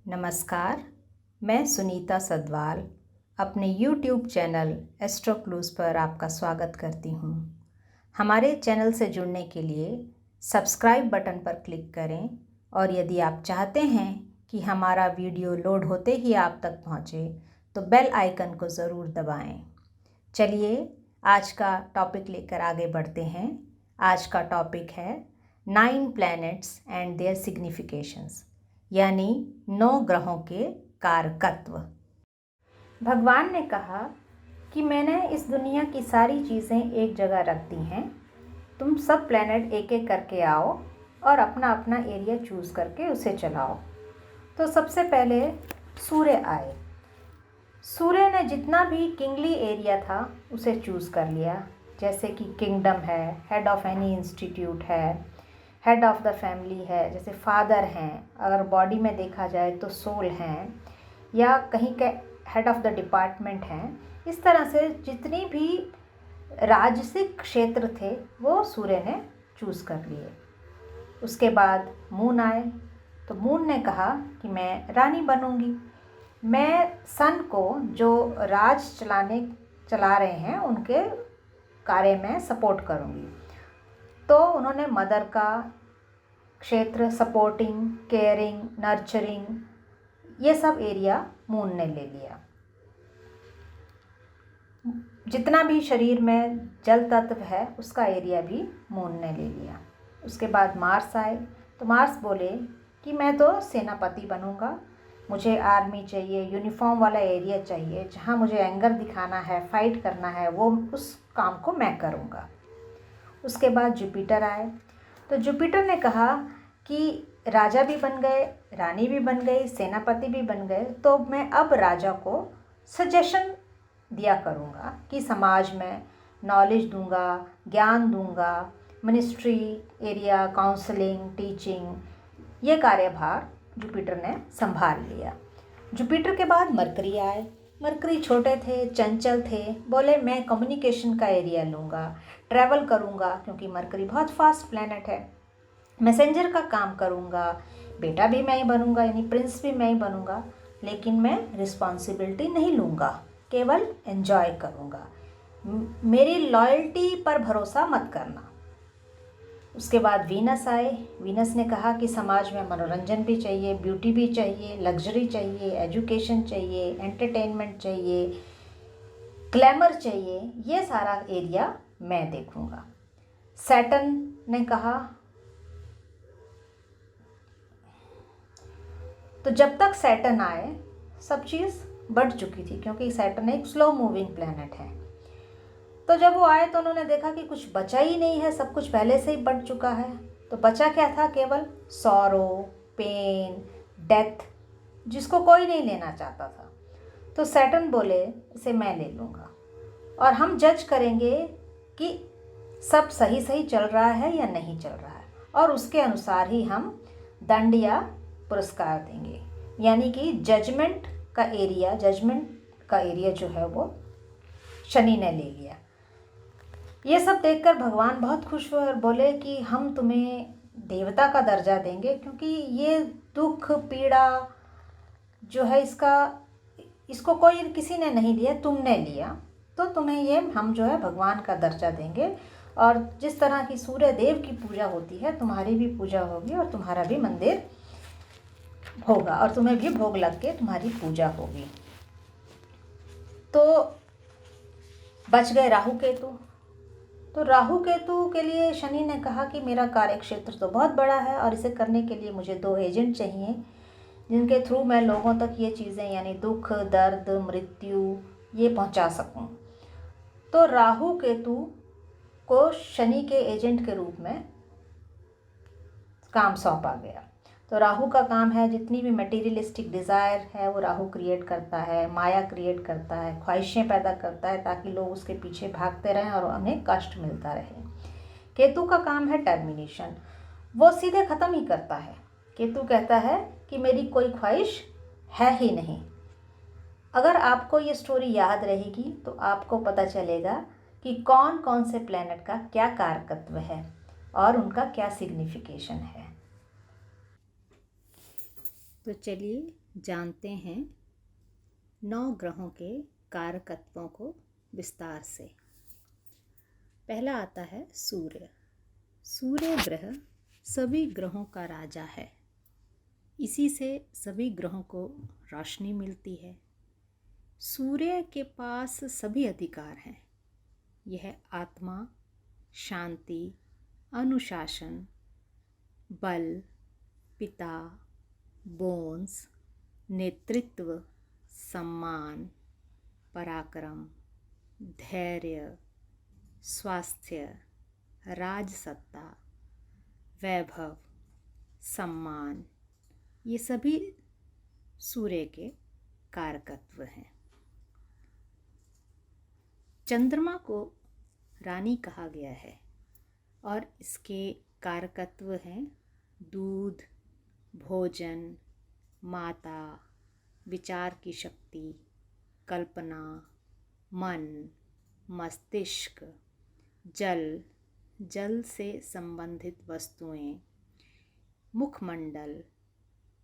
नमस्कार, मैं सुनीता सदवाल अपने YouTube चैनल एस्ट्रो क्लूज़ पर आपका स्वागत करती हूँ। हमारे चैनल से जुड़ने के लिए सब्सक्राइब बटन पर क्लिक करें और यदि आप चाहते हैं कि हमारा वीडियो लोड होते ही आप तक पहुँचे तो बेल आइकन को ज़रूर दबाएं। चलिए आज का टॉपिक लेकर आगे बढ़ते हैं। आज का टॉपिक है 9 प्लैनेट्स एंड देयर सिग्निफिकेशंस, यानी 9 ग्रहों के कारकत्व। भगवान ने कहा कि मैंने इस दुनिया की सारी चीज़ें एक जगह रख दी हैं, तुम सब प्लैनेट एक एक करके आओ और अपना अपना एरिया चूज़ करके उसे चलाओ। तो सबसे पहले सूर्य आए। सूर्य ने जितना भी किंगली एरिया था उसे चूज़ कर लिया, जैसे कि किंगडम है, हेड ऑफ एनी इंस्टीट्यूट है, हेड ऑफ द फैमिली है, जैसे फादर हैं, अगर बॉडी में देखा जाए तो सोल हैं, या कहीं के हेड ऑफ द डिपार्टमेंट हैं। इस तरह से जितनी भी राजसिक क्षेत्र थे वो सूर्य ने चूज़ कर लिए। उसके बाद मून आए, तो मून ने कहा कि मैं रानी बनूंगी, मैं सन को जो राज चला रहे हैं उनके कार्य में सपोर्ट करूंगी। तो उन्होंने मदर का क्षेत्र, सपोर्टिंग, केयरिंग, नर्चरिंग, ये सब एरिया मून ने ले लिया। जितना भी शरीर में जल तत्व है उसका एरिया भी मून ने ले लिया। उसके बाद मार्स आए, तो मार्स बोले कि मैं तो सेनापति बनूंगा, मुझे आर्मी चाहिए, यूनिफॉर्म वाला एरिया चाहिए, जहाँ मुझे एंगर दिखाना है, फाइट करना है, वो उस काम को मैं करूँगा। उसके बाद जुपिटर आए, तो जुपिटर ने कहा कि राजा भी बन गए, रानी भी बन गई, सेनापति भी बन गए, तो मैं अब राजा को सजेशन दिया करूँगा कि समाज में नॉलेज दूंगा, ज्ञान दूंगा, मिनिस्ट्री एरिया, काउंसलिंग, टीचिंग, ये कार्यभार जुपिटर ने संभाल लिया। जुपिटर के बाद मरकरी आए। मरकरी छोटे थे, चंचल थे, बोले मैं कम्युनिकेशन का एरिया लूँगा, ट्रैवल करूँगा, क्योंकि मरकरी बहुत फास्ट प्लैनेट है, मैसेंजर का काम करूँगा, बेटा भी मैं ही बनूँगा, यानी प्रिंस भी मैं ही बनूँगा, लेकिन मैं रिस्पॉन्सिबिलिटी नहीं लूँगा, केवल एंजॉय करूँगा, मेरी लॉयल्टी पर भरोसा मत करना। उसके बाद वीनस आए। वीनस ने कहा कि समाज में मनोरंजन भी चाहिए, ब्यूटी भी चाहिए, लग्जरी चाहिए, एजुकेशन चाहिए, एंटरटेनमेंट चाहिए, ग्लैमर चाहिए, ये सारा एरिया मैं देखूँगा। सैटर्न ने कहा, तो जब तक सैटर्न आए सब चीज़ बढ़ चुकी थी, क्योंकि सैटर्न एक स्लो मूविंग प्लैनेट है। तो जब वो आए तो उन्होंने देखा कि कुछ बचा ही नहीं है, सब कुछ पहले से ही बढ़ चुका है। तो बचा क्या था? केवल सॉरो, पेन, डेथ, जिसको कोई नहीं लेना चाहता था। तो सैटर्न बोले इसे मैं ले लूँगा और हम जज करेंगे कि सब सही सही चल रहा है या नहीं चल रहा है, और उसके अनुसार ही हम दंड या पुरस्कार देंगे। यानी कि जजमेंट का एरिया जो है वो शनि ने ले लिया। ये सब देखकर भगवान बहुत खुश हुए और बोले कि हम तुम्हें देवता का दर्जा देंगे, क्योंकि ये दुख पीड़ा जो है इसको किसी ने नहीं लिया, तुमने लिया, तो तुम्हें ये हम जो है भगवान का दर्जा देंगे। और जिस तरह की सूर्य देव की पूजा होती है तुम्हारी भी पूजा होगी, और तुम्हारा भी मंदिर होगा, और तुम्हें भी भोग लग के तुम्हारी पूजा होगी। तो बच गए राहु केतु। तो राहु केतु के लिए शनि ने कहा कि मेरा कार्य क्षेत्र तो बहुत बड़ा है और इसे करने के लिए मुझे 2 एजेंट चाहिए, जिनके थ्रू मैं लोगों तक ये चीज़ें यानी दुख, दर्द, मृत्यु ये पहुंचा सकूं। तो राहु केतु को शनि के एजेंट के रूप में काम सौंपा गया। तो राहु का काम है जितनी भी मटेरियलिस्टिक डिज़ायर है वो राहु क्रिएट करता है, माया क्रिएट करता है, ख्वाहिशें पैदा करता है, ताकि लोग उसके पीछे भागते रहें और उन्हें कष्ट मिलता रहे। केतु का काम है टर्मिनेशन, वो सीधे ख़त्म ही करता है। केतु कहता है कि मेरी कोई ख्वाहिश है ही नहीं। अगर आपको ये स्टोरी याद रहेगी तो आपको पता चलेगा कि कौन कौन से प्लैनेट का क्या कारकत्व है और उनका क्या सिग्निफिकेशन है। तो चलिए जानते हैं 9 ग्रहों के कारकत्वों को विस्तार से। पहला आता है सूर्य। सूर्य ग्रह सभी ग्रहों का राजा है। इसी से सभी ग्रहों को रोशनी मिलती है। सूर्य के पास सभी अधिकार हैं। यह आत्मा, शांति, अनुशासन, बल, पिता, बोन्स, नेतृत्व, सम्मान, पराक्रम, धैर्य, स्वास्थ्य, राजसत्ता, वैभव, सम्मान, ये सभी सूर्य के कारकत्व हैं। चंद्रमा को रानी कहा गया है और इसके कारकत्व हैं दूध, भोजन, माता, विचार की शक्ति, कल्पना, मन, मस्तिष्क, जल, जल से संबंधित वस्तुएं, मुखमंडल,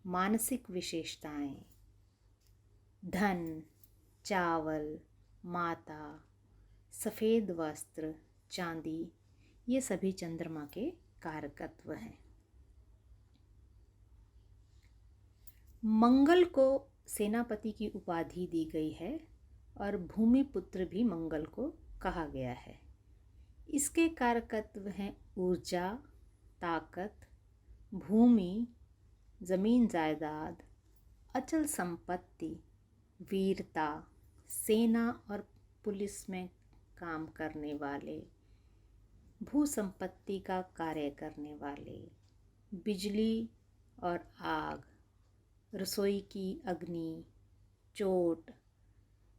मानसिक विशेषताएं, धन, चावल, माता, सफ़ेद वस्त्र, चांदी, ये सभी चंद्रमा के कारकत्व हैं। मंगल को सेनापति की उपाधि दी गई है और भूमिपुत्र भी मंगल को कहा गया है। इसके कारकत्व हैं ऊर्जा, ताकत, भूमि, ज़मीन जायदाद, अचल संपत्ति, वीरता, सेना और पुलिस में काम करने वाले, भू संपत्ति का कार्य करने वाले, बिजली और आग, रसोई की अग्नि, चोट,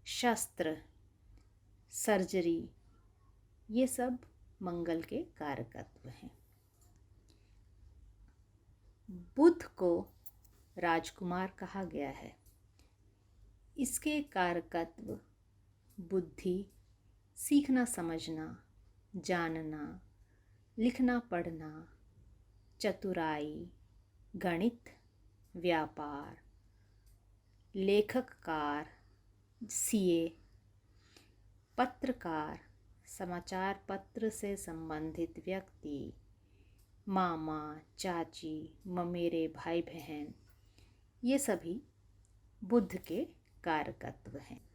शस्त्र, सर्जरी, ये सब मंगल के कारकत्व हैं। बुध को राजकुमार कहा गया है। इसके कारकत्व बुद्धि, सीखना समझना, जानना, लिखना पढ़ना, चतुराई, गणित, व्यापार, लेखककार, सीए, पत्रकार, समाचार पत्र से संबंधित व्यक्ति, मामा, चाची, ममेरे भाई बहन, ये सभी बुध के कारकत्व हैं।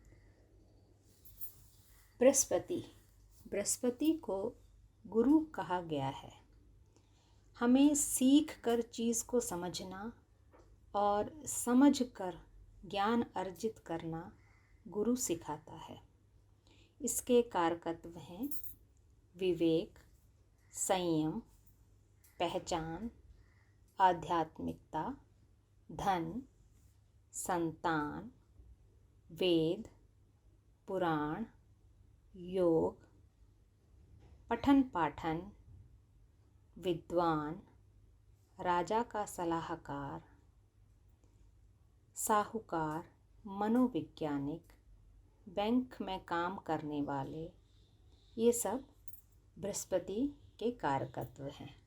बृहस्पति को गुरु कहा गया है। हमें सीख कर चीज़ को समझना और समझ कर ज्ञान अर्जित करना गुरु सिखाता है। इसके कारकत्व हैं विवेक, संयम, पहचान, आध्यात्मिकता, धन, संतान, वेद, पुराण, योग, पठन पाठन, विद्वान, राजा का सलाहकार, साहूकार, मनोवैज्ञानिक, बैंक में काम करने वाले, ये सब बृहस्पति के कारकत्व हैं।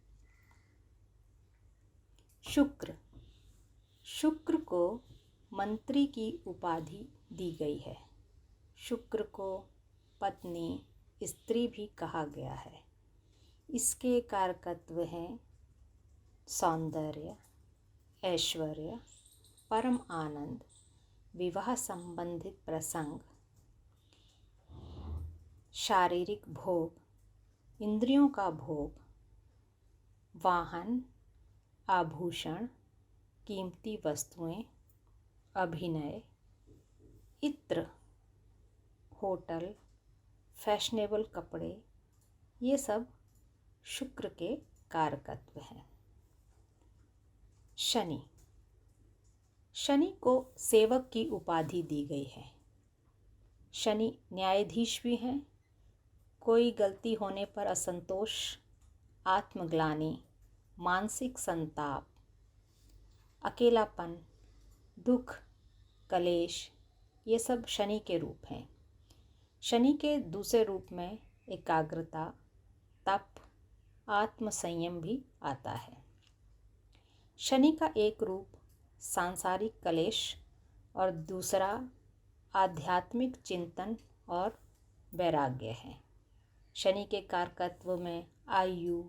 शुक्र को मंत्री की उपाधि दी गई है। शुक्र को पत्नी, स्त्री भी कहा गया है। इसके कारकत्व हैं सौंदर्य, ऐश्वर्य, परम आनंद, विवाह संबंधित प्रसंग, शारीरिक भोग, इंद्रियों का भोग, वाहन, आभूषण, कीमती वस्तुएं, अभिनय, इत्र, होटल, फैशनेबल कपड़े, ये सब शुक्र के कारकत्व हैं। शनि को सेवक की उपाधि दी गई है। शनि न्यायाधीश भी हैं। कोई गलती होने पर असंतोष, आत्मग्लानि, मानसिक संताप, अकेलापन, दुख, कलेश, ये सब शनि के रूप हैं। शनि के दूसरे रूप में एकाग्रता, तप, आत्मसंयम भी आता है। शनि का एक रूप सांसारिक कलेश और दूसरा आध्यात्मिक चिंतन और वैराग्य है। शनि के कारकत्व में आयु,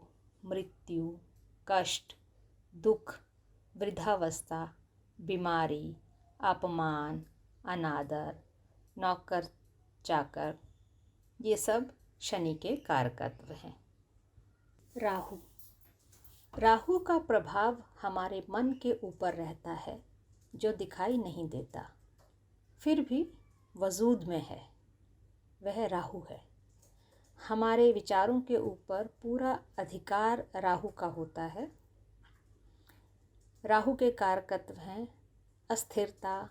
मृत्यु, कष्ट, दुख, वृद्धावस्था, बीमारी, अपमान, अनादर, नौकर चाकर, ये सब शनि के कारकत्व हैं। राहु का प्रभाव हमारे मन के ऊपर रहता है, जो दिखाई नहीं देता फिर भी वजूद में है, वह राहु है। हमारे विचारों के ऊपर पूरा अधिकार राहु का होता है। राहु के कारकत्व हैं अस्थिरता,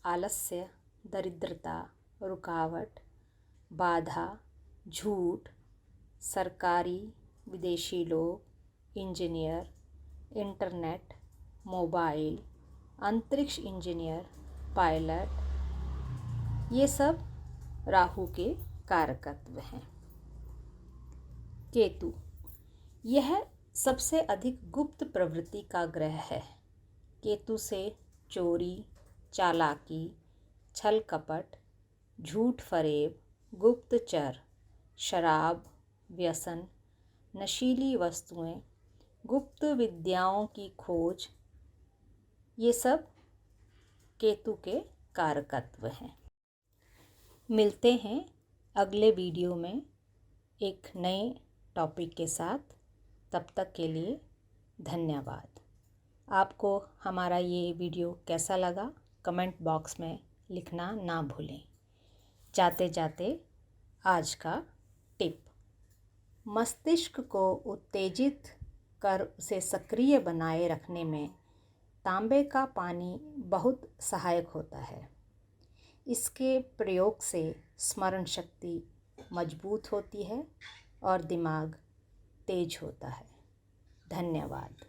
आलस्य, दरिद्रता, रुकावट, बाधा, झूठ, सरकारी विदेशी लोग, इंजीनियर, इंटरनेट, मोबाइल, अंतरिक्ष इंजीनियर, पायलट, ये सब राहु के कारकत्व हैं। केतु, यह सबसे अधिक गुप्त प्रवृत्ति का ग्रह है। केतु से चोरी, चालाकी, छल कपट, झूठ फरेब, गुप्तचर, शराब, व्यसन, नशीली वस्तुएं, गुप्त विद्याओं की खोज, ये सब केतु के कारकत्व हैं। मिलते हैं अगले वीडियो में एक नए टॉपिक के साथ। तब तक के लिए धन्यवाद। आपको हमारा ये वीडियो कैसा लगा कमेंट बॉक्स में लिखना ना भूलें। जाते जाते आज का टिप, मस्तिष्क को उत्तेजित कर उसे सक्रिय बनाए रखने में तांबे का पानी बहुत सहायक होता है। इसके प्रयोग से स्मरण शक्ति मजबूत होती है और दिमाग तेज होता है। धन्यवाद।